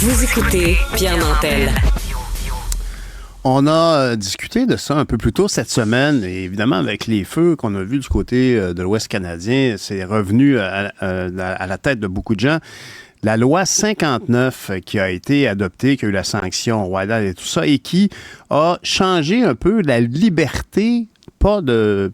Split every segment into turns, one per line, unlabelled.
Vous écoutez Pierre Nantel.
On a discuté de ça un peu plus tôt cette semaine, et évidemment, avec les feux qu'on a vus du côté de l'Ouest canadien, c'est revenu à la tête de beaucoup de gens. La loi 59 qui a été adoptée, qui a eu la sanction royale et tout ça, et qui a changé un peu la liberté, pas de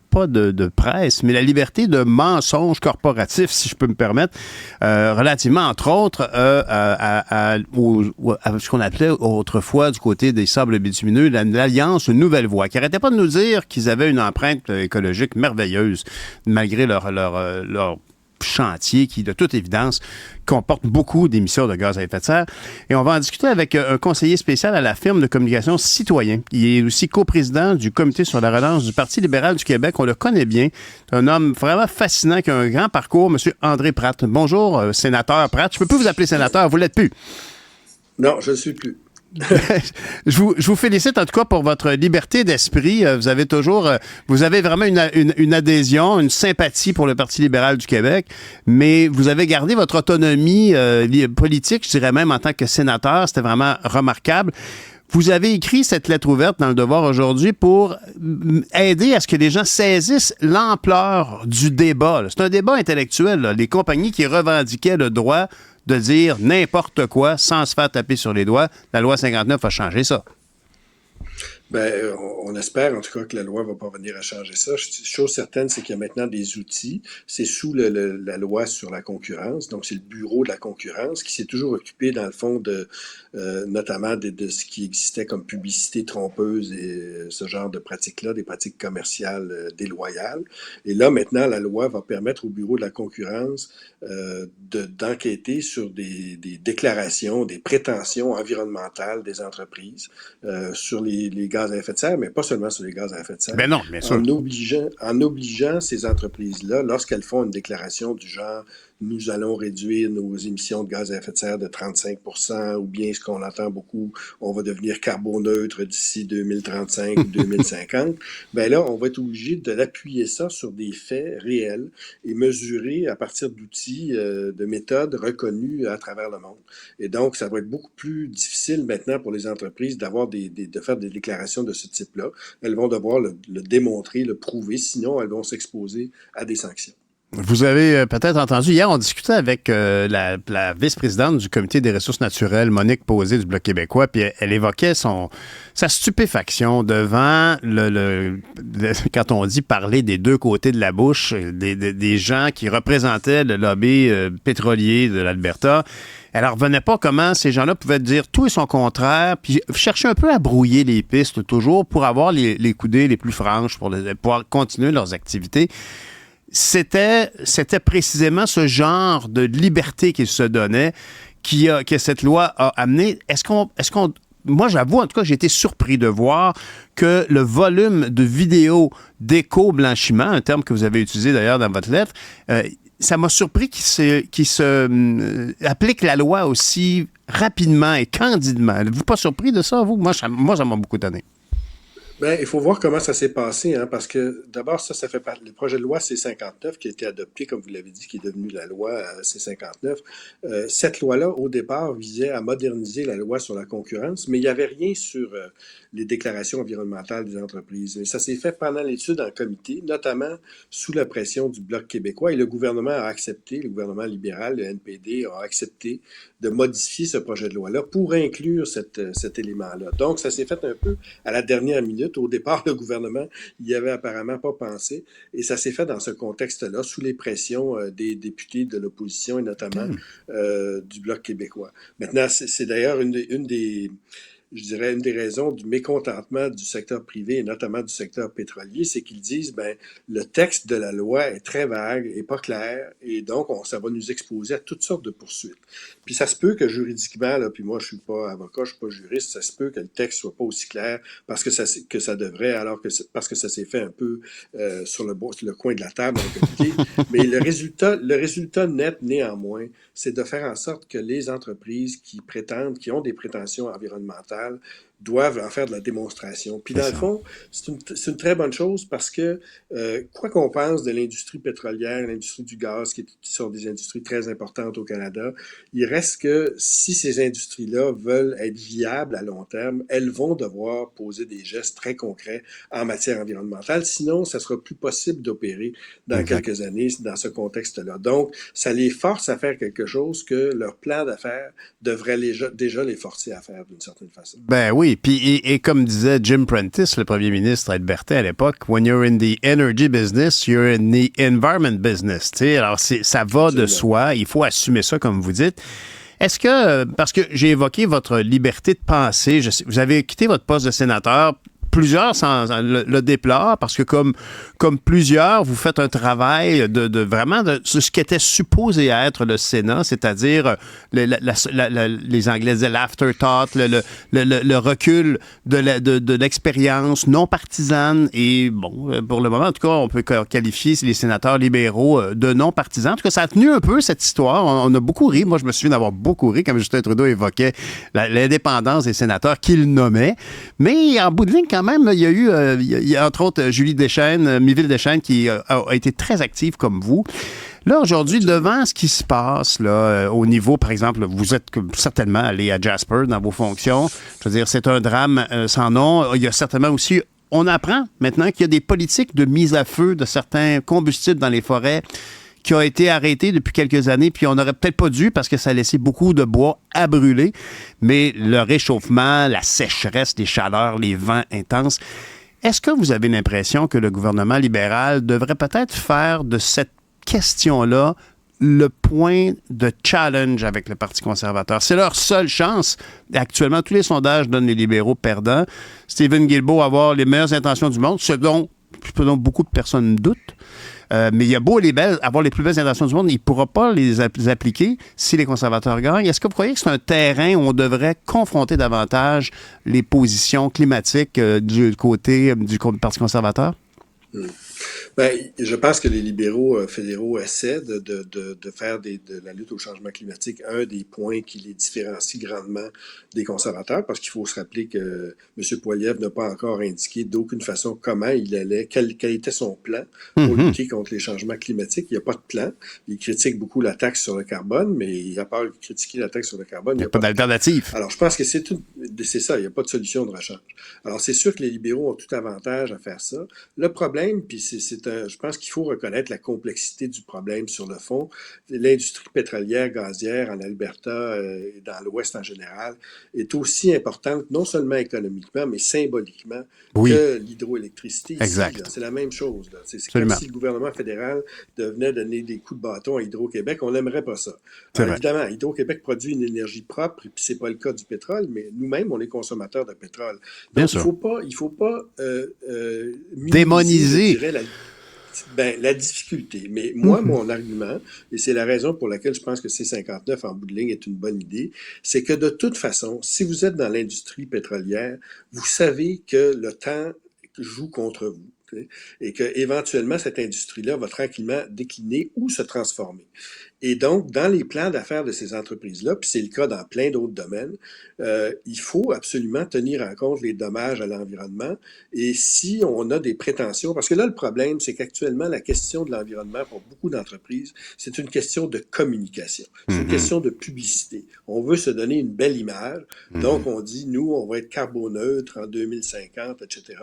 presse, mais la liberté de mensonges corporatifs, si je peux me permettre, relativement, entre autres, à ce qu'on appelait autrefois du côté des sables bitumineux, l'Alliance Nouvelle Voie, qui n'arrêtait pas de nous dire qu'ils avaient une empreinte écologique merveilleuse, malgré leur chantier qui, de toute évidence, comporte beaucoup d'émissions de gaz à effet de serre. Et on va en discuter avec un conseiller spécial à la firme de communication Citoyen. Il est aussi coprésident du comité sur la relance du Parti libéral du Québec. On le connaît bien. C'est un homme vraiment fascinant qui a un grand parcours, M. André Pratt. Bonjour, sénateur Pratt. Je ne peux plus vous appeler sénateur, vous ne l'êtes plus.
Non, je ne suis plus.
Je vous félicite en tout cas pour votre liberté d'esprit. Vous avez vraiment une adhésion, une sympathie pour le Parti libéral du Québec, mais vous avez gardé votre autonomie politique, je dirais même en tant que sénateur. C'était vraiment remarquable. Vous avez écrit cette lettre ouverte dans Le Devoir aujourd'hui pour aider à ce que les gens saisissent l'ampleur du débat. C'est un débat intellectuel. Les compagnies qui revendiquaient le droit de dire n'importe quoi sans se faire taper sur les doigts. La loi 59 a changé ça.
Bien, on espère en tout cas que la loi va pas venir à changer ça. Chose certaine, c'est qu'il y a maintenant des outils. C'est sous la loi sur la concurrence. Donc, c'est le bureau de la concurrence qui s'est toujours occupé, dans le fond, notamment de ce qui existait comme publicité trompeuse et ce genre de pratiques-là, des pratiques commerciales déloyales. Et là, maintenant, la loi va permettre au bureau de la concurrence d'enquêter sur des déclarations, des prétentions environnementales des entreprises sur les gaz à effet de serre, mais pas seulement sur les gaz à effet de serre.
Ben non, bien sûr.
En obligeant ces entreprises-là, lorsqu'elles font une déclaration du genre « nous allons réduire nos émissions de gaz à effet de serre de 35%, ou bien ce qu'on entend beaucoup, on va devenir carboneutre d'ici 2035 ou 2050 », ben là, on va être obligé d'appuyer ça sur des faits réels et mesurer à partir d'outils, de méthodes reconnues à travers le monde. Et donc, ça va être beaucoup plus difficile maintenant pour les entreprises de faire des déclarations de ce type-là. Elles vont devoir le démontrer, le prouver, sinon elles vont s'exposer à des sanctions.
Vous avez peut-être entendu, hier, on discutait avec la vice-présidente du Comité des ressources naturelles, Monique Posé du Bloc québécois, puis elle évoquait sa stupéfaction devant quand on dit parler des deux côtés de la bouche, des gens qui représentaient le lobby pétrolier de l'Alberta. Elle ne revenait pas comment ces gens-là pouvaient dire tout et son contraire, puis chercher un peu à brouiller les pistes toujours pour avoir les coudées les plus franches pour pouvoir continuer leurs activités. C'était précisément ce genre de liberté qu'il se donnait que cette loi a amené. Moi, j'avoue, en tout cas, j'ai été surpris de voir que le volume de vidéos d'éco-blanchiment, un terme que vous avez utilisé d'ailleurs dans votre lettre, ça m'a surpris qu'il applique la loi aussi rapidement et candidement. Êtes-vous pas surpris de ça, vous? Moi, ça m'a beaucoup donné.
Ben, il faut voir comment ça s'est passé, hein, parce que d'abord, ça fait partie. Le projet de loi C-59 qui a été adopté, comme vous l'avez dit, qui est devenu la loi C-59. Cette loi-là, au départ, visait à moderniser la loi sur la concurrence, mais il n'y avait rien sur les déclarations environnementales des entreprises. Et ça s'est fait pendant l'étude en comité, notamment sous la pression du Bloc québécois, et le gouvernement a accepté, le gouvernement libéral, le NPD, a accepté de modifier ce projet de loi-là pour inclure cet élément-là. Donc, ça s'est fait un peu à la dernière minute. Au départ, le gouvernement n'y avait apparemment pas pensé, et ça s'est fait dans ce contexte-là, sous les pressions des députés de l'opposition et notamment du Bloc québécois. Maintenant, c'est d'ailleurs une des raisons du mécontentement du secteur privé et notamment du secteur pétrolier, c'est qu'ils disent, le texte de la loi est très vague et pas clair, et donc ça va nous exposer à toutes sortes de poursuites. Puis ça se peut que juridiquement, là, puis moi je suis pas avocat, je suis pas juriste, ça se peut que le texte soit pas aussi clair parce que ça devrait, parce que ça s'est fait un peu sur le coin de la table en comité. Mais le résultat net néanmoins, c'est de faire en sorte que les entreprises qui ont des prétentions environnementales doivent en faire de la démonstration. Puis dans le fond, c'est une très bonne chose parce que quoi qu'on pense de l'industrie pétrolière, l'industrie du gaz, qui sont des industries très importantes au Canada, il reste que si ces industries-là veulent être viables à long terme, elles vont devoir poser des gestes très concrets en matière environnementale. Sinon, ça sera plus possible d'opérer dans quelques années dans ce contexte-là. Donc, ça les force à faire quelque chose que leur plan d'affaires devrait déjà les forcer à faire d'une certaine façon.
Ben oui, puis et comme disait Jim Prentice, le premier ministre albertain à l'époque, when you're in the energy business, you're in the environment business. T'sais, alors ça va de soi, il faut assumer ça comme vous dites. Est-ce que, parce que j'ai évoqué votre liberté de penser, vous avez quitté votre poste de sénateur, plusieurs le déplorent parce que comme plusieurs, vous faites un travail de vraiment de ce qui était supposé être le Sénat, c'est-à-dire les Anglais disaient l'afterthought, le recul de l'expérience non partisane et bon, pour le moment, en tout cas, on peut qualifier les sénateurs libéraux de non partisans. En tout cas, ça a tenu un peu cette histoire. On a beaucoup ri. Moi, je me souviens d'avoir beaucoup ri quand Justin Trudeau évoquait l'indépendance des sénateurs qu'il nommait. Mais en bout de ligne, quand même, il y a eu, entre autres, Julie Deschênes, Miville Deschênes, qui a été très active comme vous. Là, aujourd'hui, devant ce qui se passe là, au niveau, par exemple, vous êtes certainement allé à Jasper dans vos fonctions. Je veux dire, c'est un drame sans nom. Il y a certainement aussi, on apprend maintenant qu'il y a des politiques de mise à feu de certains combustibles dans les forêts qui ont été arrêtés depuis quelques années, puis on n'aurait peut-être pas dû parce que ça a laissé beaucoup de bois à brûler. Mais le réchauffement, la sécheresse, les chaleurs, les vents intenses, est-ce que vous avez l'impression que le gouvernement libéral devrait peut-être faire de cette question-là le point de challenge avec le Parti conservateur? C'est leur seule chance. Actuellement, tous les sondages donnent les libéraux perdants. Stephen Guilbeault a avoir les meilleures intentions du monde, ce dont beaucoup de personnes doutent. Mais il a beau avoir les plus belles intentions du monde, il ne pourra pas les appliquer si les conservateurs gagnent. Est-ce que vous croyez que c'est un terrain où on devrait confronter davantage les positions climatiques du côté du Parti conservateur?
Ben, je pense que les libéraux fédéraux essaient de faire de la lutte au changement climatique un des points qui les différencie grandement des conservateurs, parce qu'il faut se rappeler que M. Poilievre n'a pas encore indiqué d'aucune façon comment il allait, quel était son plan pour lutter contre les changements climatiques. Il n'y a pas de plan. Il critique beaucoup la taxe sur le carbone, mais à part critiquer la taxe sur le carbone, il n'y a pas
d'alternative.
Alors, je pense que c'est ça, il n'y a pas de solution de rechange. Alors, c'est sûr que les libéraux ont tout avantage à faire ça. Le problème, puis je pense qu'il faut reconnaître la complexité du problème sur le fond. L'industrie pétrolière, gazière en Alberta et dans l'Ouest en général est aussi importante, non seulement économiquement, mais symboliquement, que l'hydroélectricité.
Exact.
Ici, c'est la même chose. C'est comme si le gouvernement fédéral venait donner des coups de bâton à Hydro-Québec. On n'aimerait pas ça. Alors, évidemment, Hydro-Québec produit une énergie propre, et puis c'est pas le cas du pétrole, mais nous-mêmes, on est consommateurs de pétrole. Donc, il faut pas
démoniser.
Je dirais, la difficulté. Mais moi, mon argument, et c'est la raison pour laquelle je pense que C-59 en bout de ligne est une bonne idée, c'est que de toute façon, si vous êtes dans l'industrie pétrolière, vous savez que le temps joue contre vous. Et qu'éventuellement, cette industrie-là va tranquillement décliner ou se transformer. Et donc, dans les plans d'affaires de ces entreprises-là, puis c'est le cas dans plein d'autres domaines, il faut absolument tenir en compte les dommages à l'environnement. Et si on a des prétentions, parce que là, le problème, c'est qu'actuellement, la question de l'environnement pour beaucoup d'entreprises, c'est une question de communication. C'est une question de publicité. On veut se donner une belle image. Donc, on dit, nous, on va être carboneutre en 2050, etc.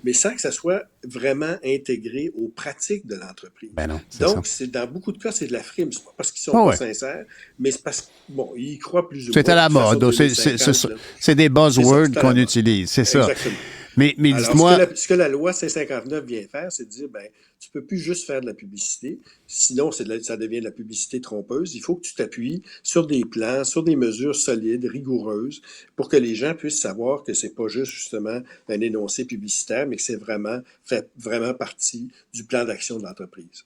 Mais sans que ça soit vraiment intégré aux pratiques de l'entreprise.
Ben non,
donc, dans beaucoup de cas, c'est de la frime. C'est pas parce qu'ils sont pas sincères, mais c'est parce qu'ils y croient plus ou moins.
C'est à la mode. C'est des buzzwords qu'on utilise. C'est ça.
Exactement.
Mais
alors,
dites-moi...
Ce que la loi C-59 vient faire, c'est de dire, tu peux plus juste faire de la publicité, sinon ça devient de la publicité trompeuse. Il faut que tu t'appuies sur des plans, sur des mesures solides, rigoureuses, pour que les gens puissent savoir que c'est pas juste justement un énoncé publicitaire, mais que c'est fait vraiment partie du plan d'action de l'entreprise.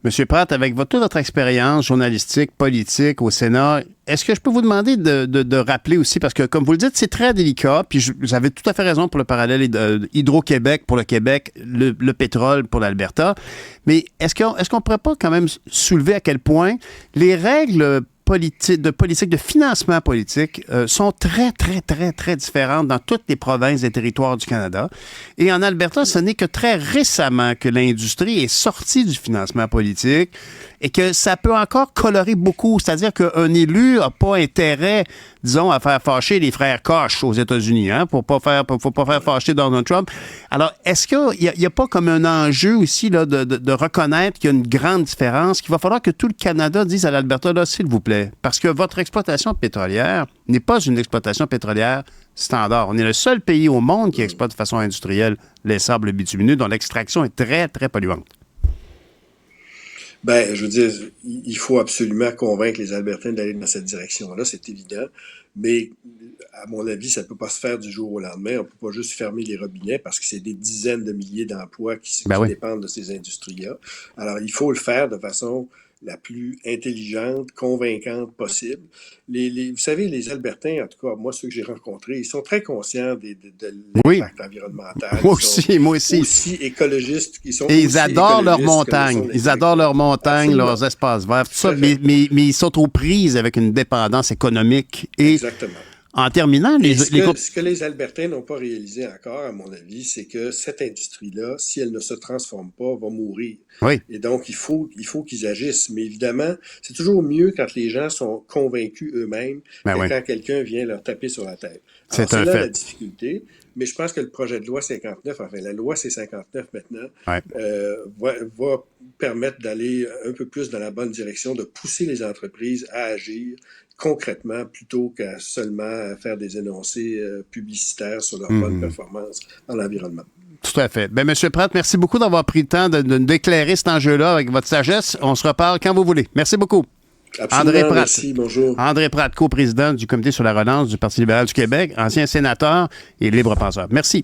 Monsieur Pratt, avec toute votre expérience journalistique, politique au Sénat, est-ce que je peux vous demander de rappeler aussi, parce que comme vous le dites, c'est très délicat, puis vous avez tout à fait raison pour le parallèle Hydro-Québec pour le Québec, le pétrole pour l'Alberta, mais est-ce qu'on ne pourrait pas quand même soulever à quel point les règles politique, de financement politique sont très, très, très, très différentes dans toutes les provinces et territoires du Canada. Et en Alberta, ce n'est que très récemment que l'industrie est sortie du financement politique et que ça peut encore colorer beaucoup. C'est-à-dire qu'un élu n'a pas intérêt, disons, à faire fâcher les frères Koch aux États-Unis, hein, faut pas faire fâcher Donald Trump. Alors, est-ce qu'il n'y a pas comme un enjeu aussi là, de reconnaître qu'il y a une grande différence, qu'il va falloir que tout le Canada dise à l'Alberta, là, s'il vous plaît, parce que votre exploitation pétrolière n'est pas une exploitation pétrolière standard. On est le seul pays au monde qui exploite de façon industrielle les sables bitumineux, dont l'extraction est très, très polluante.
Ben, je veux dire, il faut absolument convaincre les Albertains d'aller dans cette direction-là, c'est évident. Mais, à mon avis, ça ne peut pas se faire du jour au lendemain. On ne peut pas juste fermer les robinets parce que c'est des dizaines de milliers d'emplois qui dépendent de ces industries-là. Alors, il faut le faire de façon la plus intelligente, convaincante possible. Vous savez, les Albertains, en tout cas, moi, ceux que j'ai rencontrés, ils sont très conscients de l'impact environnemental.
Moi aussi.
Aussi écologistes.
Ils adorent leurs montagnes. Ils adorent leurs montagnes, leurs espaces verts, tout ça, mais ils sont aux prises avec une dépendance économique. Et exactement. En terminant,
ce que les Albertains n'ont pas réalisé encore, à mon avis, c'est que cette industrie-là, si elle ne se transforme pas, va mourir.
Oui.
Et donc, il faut qu'ils agissent. Mais évidemment, c'est toujours mieux quand les gens sont convaincus eux-mêmes que quand quelqu'un vient leur taper sur la tête. Alors, c'est là la difficulté. Mais je pense que le projet de loi 59, enfin la loi C-59 maintenant, va permettre d'aller un peu plus dans la bonne direction, de pousser les entreprises à agir concrètement plutôt qu'à seulement faire des énoncés publicitaires sur leur bonne performance dans l'environnement.
Tout à fait. Bien, M. Pratt, merci beaucoup d'avoir pris le temps d'éclairer cet enjeu-là avec votre sagesse. On se reparle quand vous voulez. Merci beaucoup.
Absolument, André Pratt. Merci, bonjour.
André Pratt, coprésident du Comité sur la relance du Parti libéral du Québec, ancien sénateur et libre penseur. Merci.